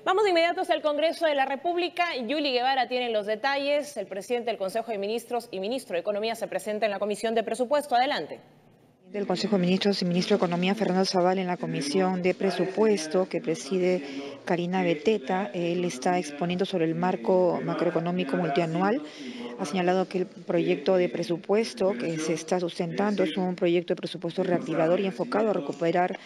Vamos de inmediato hasta el Congreso de la República. Yuli Guevara tiene los detalles. El presidente del Consejo de Ministros y ministro de Economía se presenta en la Comisión de Presupuesto. Adelante. Del Consejo de Ministros y Ministro de Economía, Fernando Zavala, en la Comisión de Presupuesto que preside Karina Beteta. Él está exponiendo sobre el marco macroeconómico multianual. Ha señalado que el proyecto de presupuesto que se está sustentando es un proyecto de presupuesto reactivador y enfocado a recuperar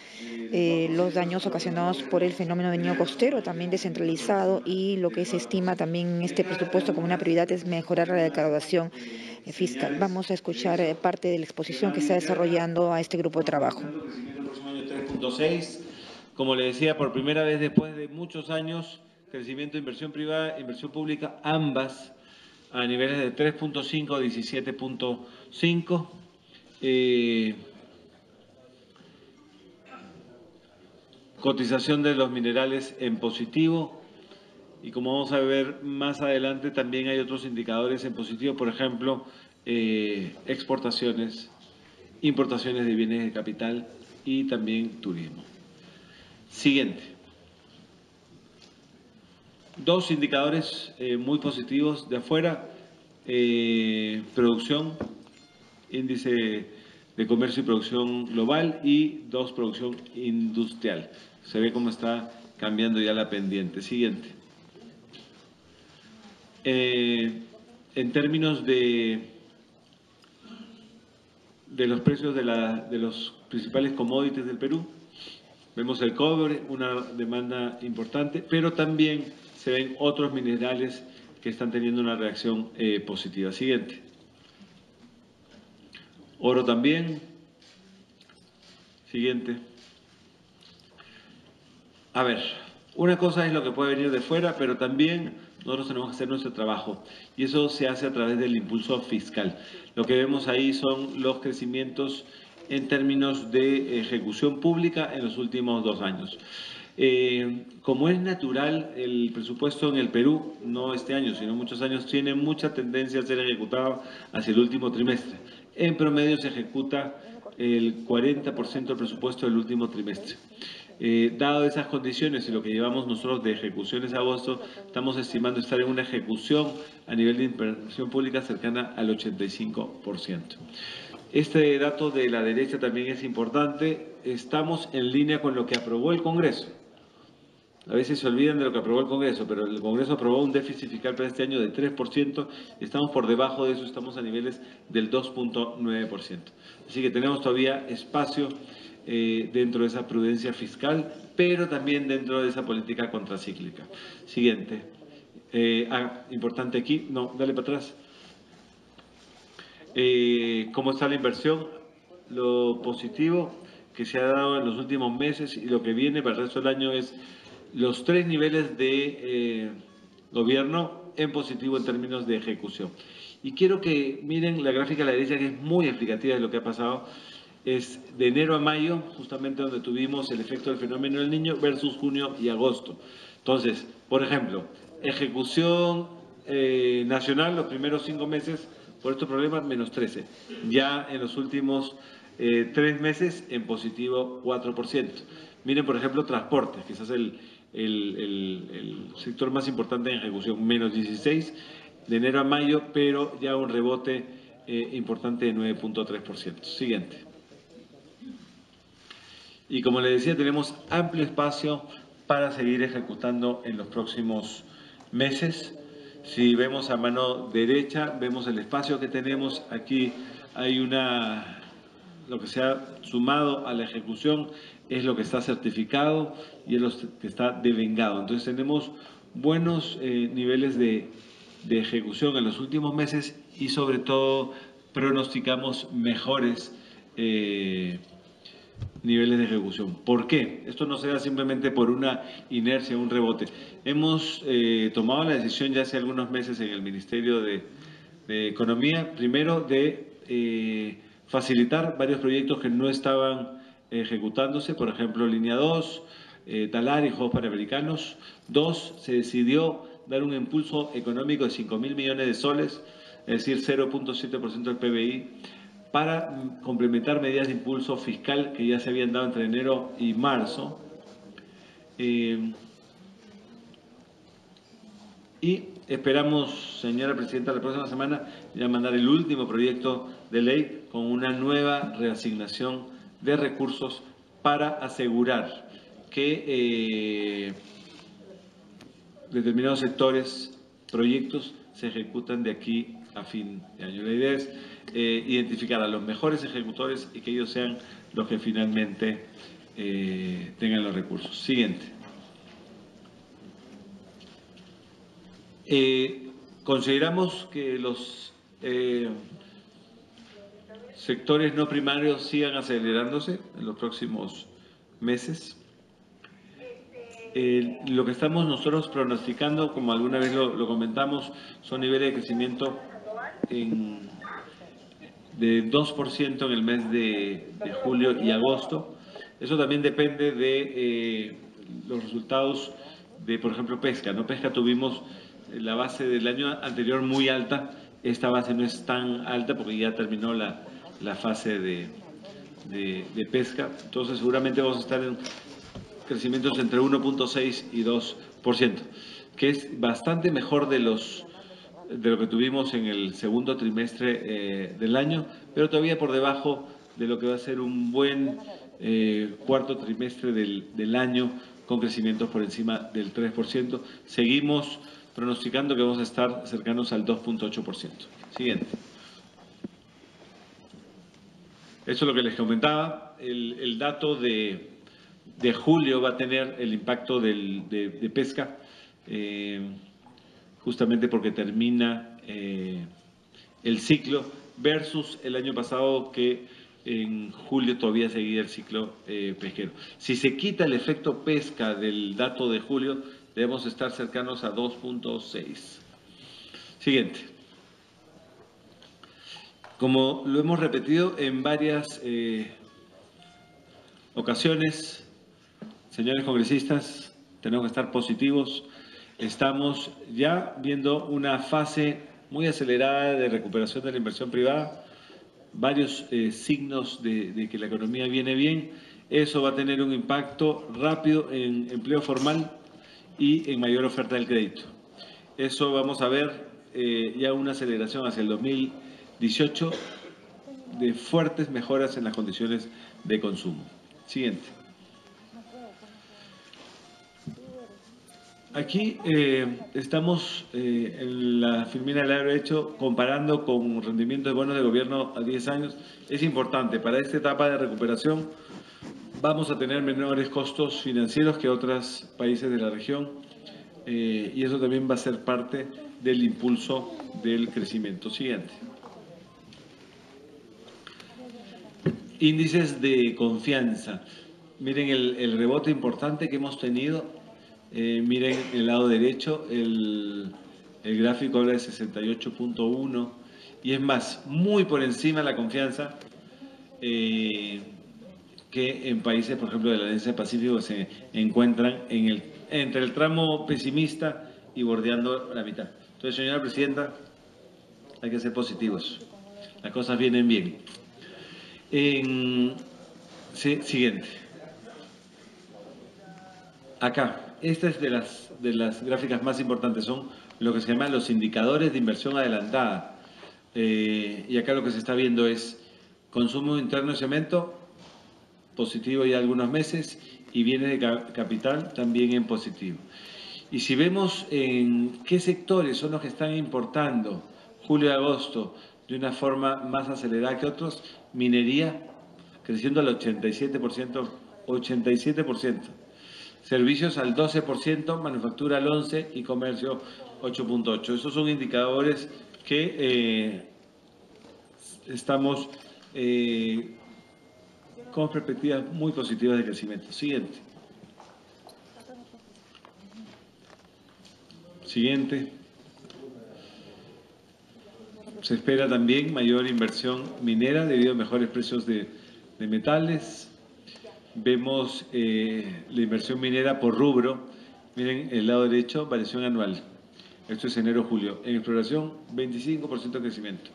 los daños ocasionados por el fenómeno del niño costero, también descentralizado, y lo que se estima también en este presupuesto como una prioridad es mejorar la recaudación fiscal. Vamos a escuchar parte de la exposición que está desarrollando a este grupo de trabajo. El próximo año 3.6, como le decía, por primera vez después de muchos años, crecimiento de inversión privada, inversión pública, ambas a niveles de 3.5 a 17.5. Cotización de los minerales en positivo, y como vamos a ver más adelante también hay otros indicadores en positivo, por ejemplo, exportaciones, importaciones de bienes de capital y también turismo. Siguiente. Dos indicadores muy positivos de afuera, producción, índice de comercio y producción global, y dos, producción industrial. Se ve cómo está cambiando ya la pendiente. Siguiente. En términos de los precios de los principales commodities del Perú, vemos el cobre, una demanda importante, pero también se ven otros minerales que están teniendo una reacción positiva. Siguiente. Oro también. Siguiente. A ver, una cosa es lo que puede venir de fuera, pero también nosotros tenemos que hacer nuestro trabajo, y eso se hace a través del impulso fiscal. Lo que vemos ahí son los crecimientos en términos de ejecución pública en los últimos 2 años. Como es natural, el presupuesto en el Perú, no este año, sino muchos años, tiene mucha tendencia a ser ejecutado hacia el último trimestre. En promedio se ejecuta el 40% del presupuesto del último trimestre. Dado esas condiciones y lo que llevamos nosotros de ejecuciones a agosto, estamos estimando estar en una ejecución a nivel de inversión pública cercana al 85%. Este dato de la derecha también es importante. Estamos en línea con lo que aprobó el Congreso. A veces se olvidan de lo que aprobó el Congreso, pero el Congreso aprobó un déficit fiscal para este año de 3%, estamos por debajo de eso, estamos a niveles del 2.9%. Así que tenemos todavía espacio dentro de esa prudencia fiscal, pero también dentro de esa política contracíclica. Siguiente. Importante aquí, no, dale para atrás. ¿Cómo está la inversión? Lo positivo que se ha dado en los últimos meses y lo que viene para el resto del año es los 3 niveles de gobierno en positivo en términos de ejecución. Y quiero que miren la gráfica a la derecha, que es muy explicativa de lo que ha pasado. Es de enero a mayo, justamente donde tuvimos el efecto del fenómeno del Niño, versus junio y agosto. Entonces, por ejemplo, ejecución nacional los primeros 5 meses por estos problemas, menos 13. Ya en los últimos 3 meses en positivo 4%. Miren, por ejemplo, transporte, quizás el sector más importante en ejecución, menos 16 de enero a mayo, pero ya un rebote importante de 9.3%. Siguiente. Y como les decía, tenemos amplio espacio para seguir ejecutando en los próximos meses. Si vemos a mano derecha, vemos el espacio que tenemos. Aquí hay lo que se ha sumado a la ejecución es lo que está certificado y es lo que está devengado. Entonces tenemos buenos niveles de ejecución en los últimos meses, y sobre todo pronosticamos mejores niveles de ejecución. ¿Por qué? Esto no se da simplemente por una inercia, un rebote. Hemos tomado la decisión ya hace algunos meses en el Ministerio de Economía, primero de facilitar varios proyectos que no estaban ejecutándose, por ejemplo, Línea 2, Talar y Juegos Panamericanos. 2, se decidió dar un impulso económico de 5.000 millones de soles, es decir, 0.7% del PBI, para complementar medidas de impulso fiscal que ya se habían dado entre enero y marzo. Y esperamos, señora Presidenta, la próxima semana ya mandar el último proyecto de ley con una nueva reasignación de recursos para asegurar que determinados sectores, proyectos, se ejecutan de aquí a fin de año. La idea es identificar a los mejores ejecutores y que ellos sean los que finalmente tengan los recursos. Siguiente. Consideramos que los sectores no primarios sigan acelerándose en los próximos meses. Lo que estamos nosotros pronosticando, como alguna vez lo comentamos, son niveles de crecimiento de 2% en el mes de julio y agosto. Eso también depende de los resultados de, por ejemplo, pesca. ¿No? Pesca tuvimos la base del año anterior muy alta. Esta base no es tan alta porque ya terminó la fase de pesca. Entonces seguramente vamos a estar en crecimientos entre 1.6 y 2%, que es bastante mejor de lo que tuvimos en el segundo trimestre del año, pero todavía por debajo de lo que va a ser un buen cuarto trimestre del año, con crecimientos por encima del 3%. Seguimos pronosticando que vamos a estar cercanos al 2.8%. Siguiente. Eso es lo que les comentaba. El dato de julio va a tener el impacto de pesca, justamente porque termina el ciclo, versus el año pasado que en julio todavía seguía el ciclo pesquero. Si se quita el efecto pesca del dato de julio, debemos estar cercanos a 2.6. Siguiente. Como lo hemos repetido en varias ocasiones, señores congresistas, tenemos que estar positivos. Estamos ya viendo una fase muy acelerada de recuperación de la inversión privada, varios signos de que la economía viene bien. Eso va a tener un impacto rápido en empleo formal y en mayor oferta del crédito. Eso vamos a ver ya una aceleración hacia el 2018 de fuertes mejoras en las condiciones de consumo. Siguiente. Aquí estamos en la Filmina del Agroderecho comparando con rendimiento de bonos de gobierno a 10 años. Es importante, para esta etapa de recuperación vamos a tener menores costos financieros que otros países de la región y eso también va a ser parte del impulso del crecimiento. Siguiente. Índices de confianza. Miren el rebote importante que hemos tenido. Miren el lado derecho, el gráfico habla de 68.1 y es más, muy por encima la confianza que en países, por ejemplo, de la Alianza del Pacífico se encuentran entre el tramo pesimista y bordeando la mitad. Entonces, señora Presidenta, hay que ser positivos. Las cosas vienen bien. Siguiente. Acá. Esta es de las gráficas más importantes, son lo que se llaman los indicadores de inversión adelantada. Y acá lo que se está viendo es consumo interno de cemento, positivo ya algunos meses, y bienes de capital también en positivo. Y si vemos en qué sectores son los que están importando julio y agosto de una forma más acelerada que otros, minería creciendo al 87%, 87%. Servicios al 12%, manufactura al 11% y comercio 8.8%. Esos son indicadores que estamos con perspectivas muy positivas de crecimiento. Siguiente. Siguiente. Se espera también mayor inversión minera debido a mejores precios de metales. Vemos la inversión minera por rubro. Miren el lado derecho, variación anual. Esto es enero-julio. En exploración, 25% de crecimiento.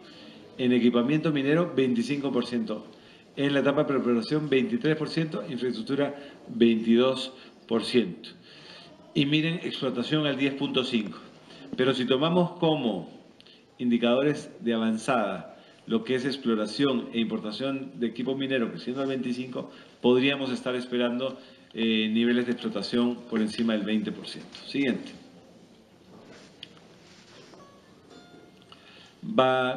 En equipamiento minero, 25%. En la etapa de preparación, 23%. Infraestructura, 22%. Y miren, explotación al 10.5%. Pero si tomamos como indicadores de avanzada lo que es exploración e importación de equipo minero creciendo al 25%, podríamos estar esperando niveles de explotación por encima del 20%. Siguiente.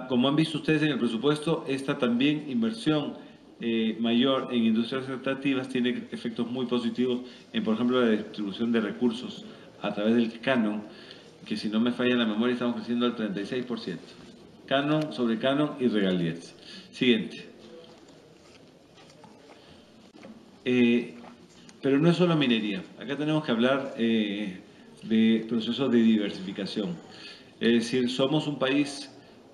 Como han visto ustedes en el presupuesto, esta también inversión mayor en industrias extractivas tiene efectos muy positivos en, por ejemplo, la distribución de recursos a través del canon, que si no me falla la memoria estamos creciendo al 36%. Canon sobre canon y regalías. Siguiente. Pero no es solo minería. Acá tenemos que hablar de procesos de diversificación. Es decir, somos un país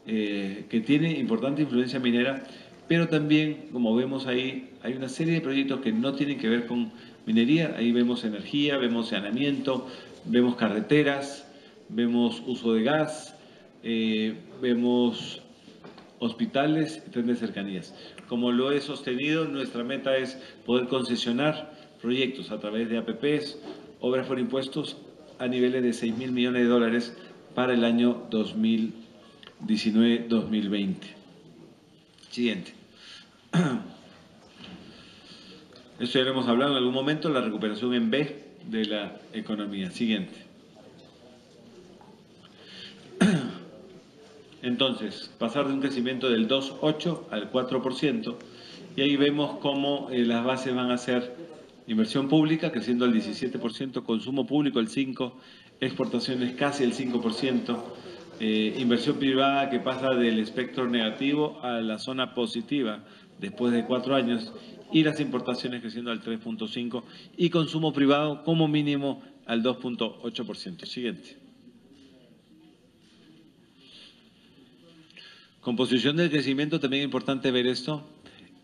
que tiene importante influencia minera, pero también, como vemos ahí, hay una serie de proyectos que no tienen que ver con minería. Ahí vemos energía, vemos saneamiento, vemos carreteras, vemos uso de gas, vemos hospitales y tren de cercanías. Como lo he sostenido, nuestra meta es poder concesionar proyectos a través de APPs, obras por impuestos, a niveles de $6.000 millones para el año 2019-2020. Siguiente. Esto ya lo hemos hablado en algún momento, la recuperación en B de la economía. Siguiente. Entonces, pasar de un crecimiento del 2,8 al 4%, y ahí vemos cómo las bases van a ser inversión pública, creciendo al 17%, consumo público el 5%, exportaciones casi el 5%, inversión privada que pasa del espectro negativo a la zona positiva después de 4 años, y las importaciones creciendo al 3,5% y consumo privado como mínimo al 2,8%. Siguiente. Composición del crecimiento, también es importante ver esto.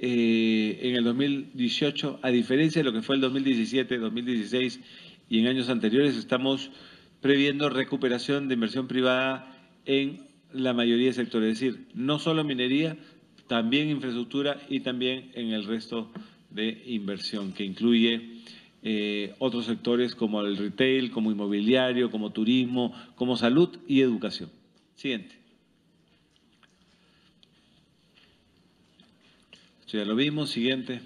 En el 2018, a diferencia de lo que fue el 2017, 2016 y en años anteriores, estamos previendo recuperación de inversión privada en la mayoría de sectores. Es decir, no solo minería, también infraestructura y también en el resto de inversión, que incluye otros sectores como el retail, como inmobiliario, como turismo, como salud y educación. Siguiente. Esto ya lo vimos. Siguiente.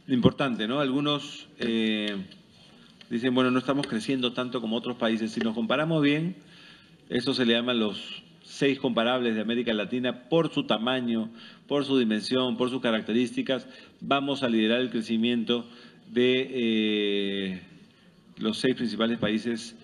Importante, ¿no? Algunos dicen, bueno, no estamos creciendo tanto como otros países. Si nos comparamos bien, esto se le llama los 6 comparables de América Latina por su tamaño, por su dimensión, por sus características. Vamos a liderar el crecimiento de los 6 principales países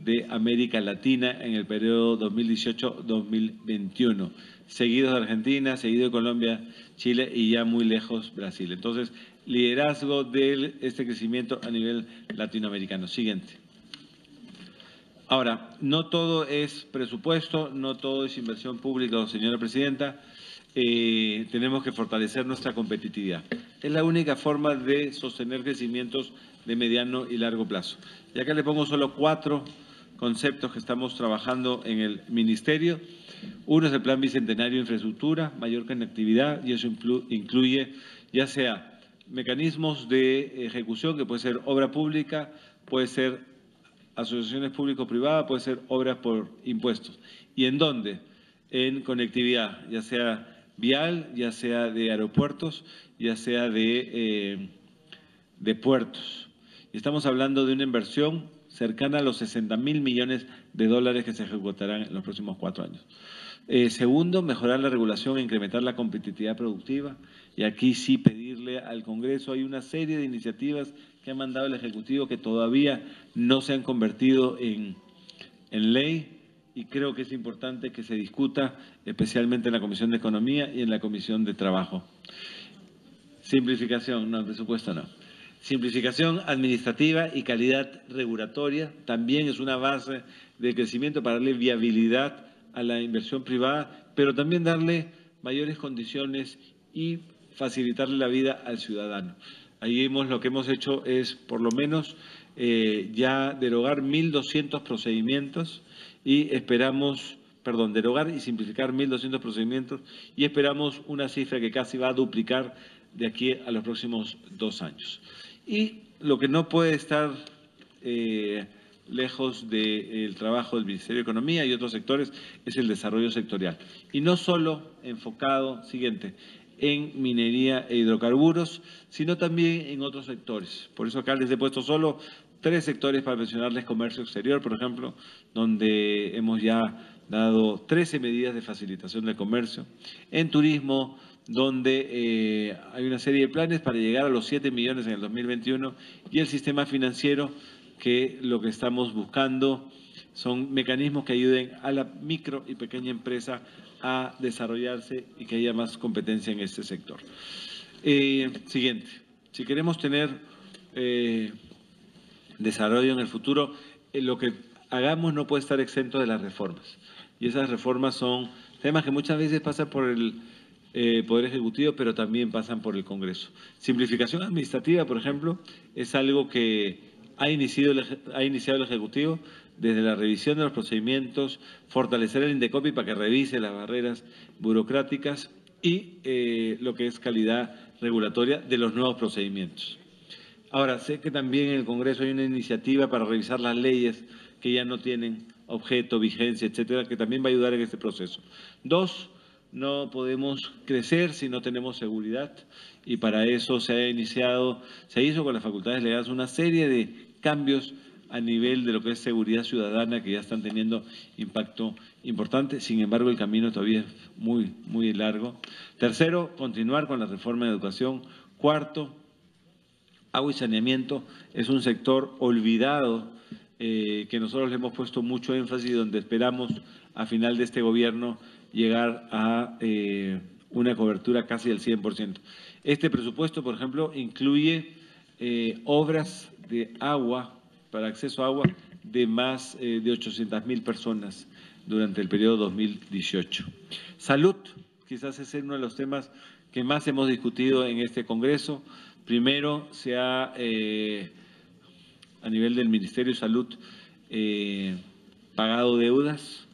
de América Latina en el periodo 2018-2021. Seguidos de Argentina, seguido de Colombia, Chile y ya muy lejos Brasil. Entonces, liderazgo de este crecimiento a nivel latinoamericano. Siguiente. Ahora, no todo es presupuesto, no todo es inversión pública, señora presidenta. Tenemos que fortalecer nuestra competitividad. Es la única forma de sostener crecimientos de mediano y largo plazo. Y acá le pongo solo 4 conceptos que estamos trabajando en el Ministerio. Uno es el Plan Bicentenario de Infraestructura, mayor conectividad, y eso incluye ya sea mecanismos de ejecución, que puede ser obra pública, puede ser asociaciones público-privadas, puede ser obras por impuestos. ¿Y en dónde? En conectividad, ya sea vial, ya sea de aeropuertos, ya sea de puertos. Y estamos hablando de una inversión cercana a los $60.000 millones que se ejecutarán en los próximos 4 años. Segundo, mejorar la regulación e incrementar la competitividad productiva. Y aquí sí pedirle al Congreso, hay una serie de iniciativas que ha mandado el Ejecutivo que todavía no se han convertido en ley, y creo que es importante que se discuta, especialmente en la Comisión de Economía y en la Comisión de Trabajo. Simplificación, no, el presupuesto no. Simplificación administrativa y calidad regulatoria también es una base de crecimiento para darle viabilidad a la inversión privada, pero también darle mayores condiciones y facilitarle la vida al ciudadano. Ahí lo que hemos hecho es, por lo menos, ya derogar 1.200 procedimientos y esperamos, derogar y simplificar 1.200 procedimientos y esperamos una cifra que casi va a duplicar de aquí a los próximos 2 años. Y lo que no puede estar lejos del trabajo del Ministerio de Economía y otros sectores, es el desarrollo sectorial. Y no solo enfocado, en minería e hidrocarburos, sino también en otros sectores. Por eso acá les he puesto solo 3 sectores para mencionarles: comercio exterior, por ejemplo, donde hemos ya dado 13 medidas de facilitación del comercio; en turismo, donde hay una serie de planes para llegar a los 7 millones en el 2021, y el sistema financiero, que lo que estamos buscando son mecanismos que ayuden a la micro y pequeña empresa a desarrollarse y que haya más competencia en este sector. Siguiente, si queremos tener desarrollo en el futuro, lo que hagamos no puede estar exento de las reformas. Y esas reformas son temas que muchas veces pasan por el Poder Ejecutivo, pero también pasan por el Congreso. Simplificación administrativa, por ejemplo, es algo que ha iniciado el Ejecutivo desde la revisión de los procedimientos, fortalecer el INDECOPI para que revise las barreras burocráticas y lo que es calidad regulatoria de los nuevos procedimientos. Ahora, sé que también en el Congreso hay una iniciativa para revisar las leyes que ya no tienen objeto, vigencia, etcétera, que también va a ayudar en este proceso. 2, no podemos crecer si no tenemos seguridad, y para eso se hizo con las facultades legales una serie de cambios a nivel de lo que es seguridad ciudadana, que ya están teniendo impacto importante. Sin embargo, el camino todavía es muy, muy largo. 3, continuar con la reforma de educación. 4, agua y saneamiento. Es un sector olvidado, que nosotros le hemos puesto mucho énfasis, donde esperamos a final de este gobierno llegar a una cobertura casi del 100%. Este presupuesto, por ejemplo, incluye obras de agua, para acceso a agua, de más de 800,000 personas durante el periodo 2018. Salud, quizás es uno de los temas que más hemos discutido en este Congreso. Primero, se ha, a nivel del Ministerio de Salud, pagado deudas,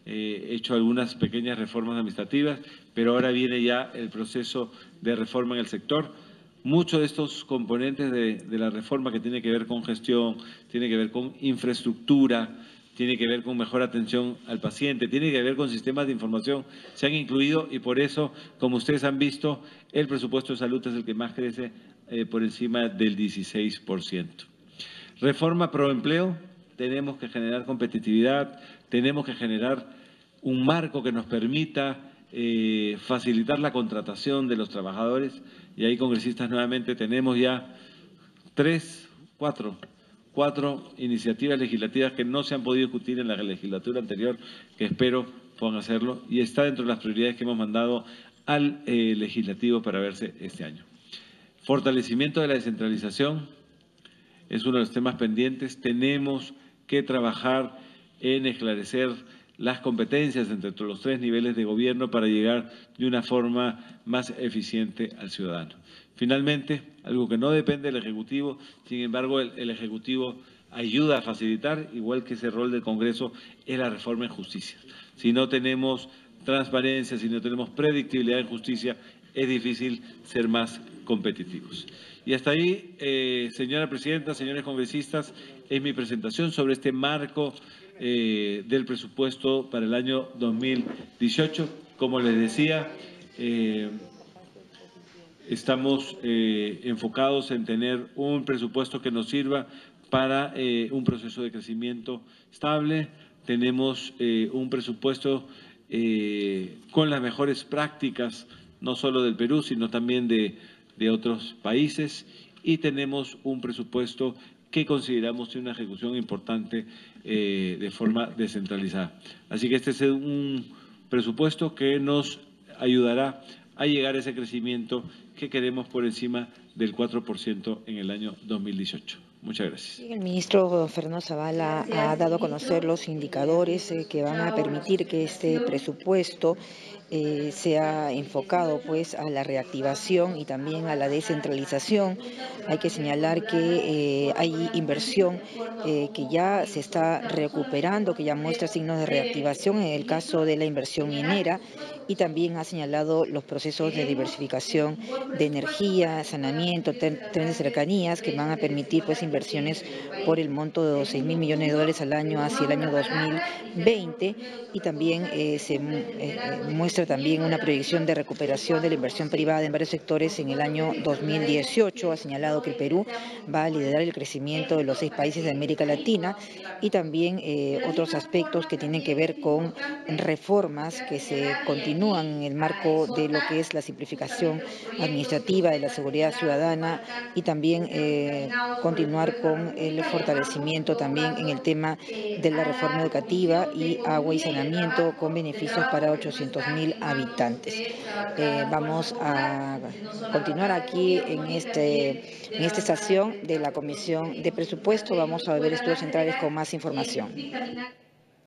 hecho algunas pequeñas reformas administrativas, pero ahora viene ya el proceso de reforma en el sector. Muchos de estos componentes de la reforma, que tiene que ver con gestión, tiene que ver con infraestructura, tiene que ver con mejor atención al paciente, tiene que ver con sistemas de información, se han incluido, y por eso, como ustedes han visto, el presupuesto de salud es el que más crece, por encima del 16%. Reforma pro empleo, tenemos que generar competitividad, tenemos que generar un marco que nos permita facilitar la contratación de los trabajadores, y ahí, congresistas, nuevamente tenemos ya 4 iniciativas legislativas que no se han podido discutir en la legislatura anterior, que espero puedan hacerlo, y está dentro de las prioridades que hemos mandado al legislativo para verse este año. Fortalecimiento de la descentralización es uno de los temas pendientes. Tenemos que trabajar en esclarecer las competencias entre los 3 niveles de gobierno para llegar de una forma más eficiente al ciudadano. Finalmente, algo que no depende del Ejecutivo, sin embargo, el Ejecutivo ayuda a facilitar, igual que ese rol del Congreso, es la reforma en justicia. Si no tenemos transparencia, si no tenemos predictibilidad en justicia, es difícil ser más competitivos. Y hasta ahí, señora presidenta, señores congresistas, es mi presentación sobre este marco del presupuesto para el año 2018. Como les decía, estamos enfocados en tener un presupuesto que nos sirva para un proceso de crecimiento estable. Tenemos un presupuesto con las mejores prácticas, no solo del Perú, sino también de otros países, y tenemos un presupuesto que consideramos una ejecución importante de forma descentralizada. Así que este es un presupuesto que nos ayudará a llegar a ese crecimiento que queremos por encima del 4% en el año 2018. Muchas gracias. El ministro Fernando Zavala ha dado a conocer los indicadores que van a permitir que este presupuesto sea enfocado pues a la reactivación y también a la descentralización. Hay que señalar que hay inversión que ya se está recuperando, que ya muestra signos de reactivación en el caso de la inversión minera, y también ha señalado los procesos de diversificación de energía, saneamiento, trenes de cercanías, que van a permitir pues invertir inversiones por el monto de $6.000 millones al año hacia el año 2020, y también se muestra también una proyección de recuperación de la inversión privada en varios sectores en el año 2018. Ha señalado que el Perú va a liderar el crecimiento de los 6 países de América Latina, y también otros aspectos que tienen que ver con reformas que se continúan en el marco de lo que es la simplificación administrativa de la seguridad ciudadana, y también continuar con el fortalecimiento también en el tema de la reforma educativa y agua y saneamiento con beneficios para 800.000 habitantes. Vamos a continuar aquí en esta estación de la Comisión de Presupuesto. Vamos a ver estudios centrales con más información.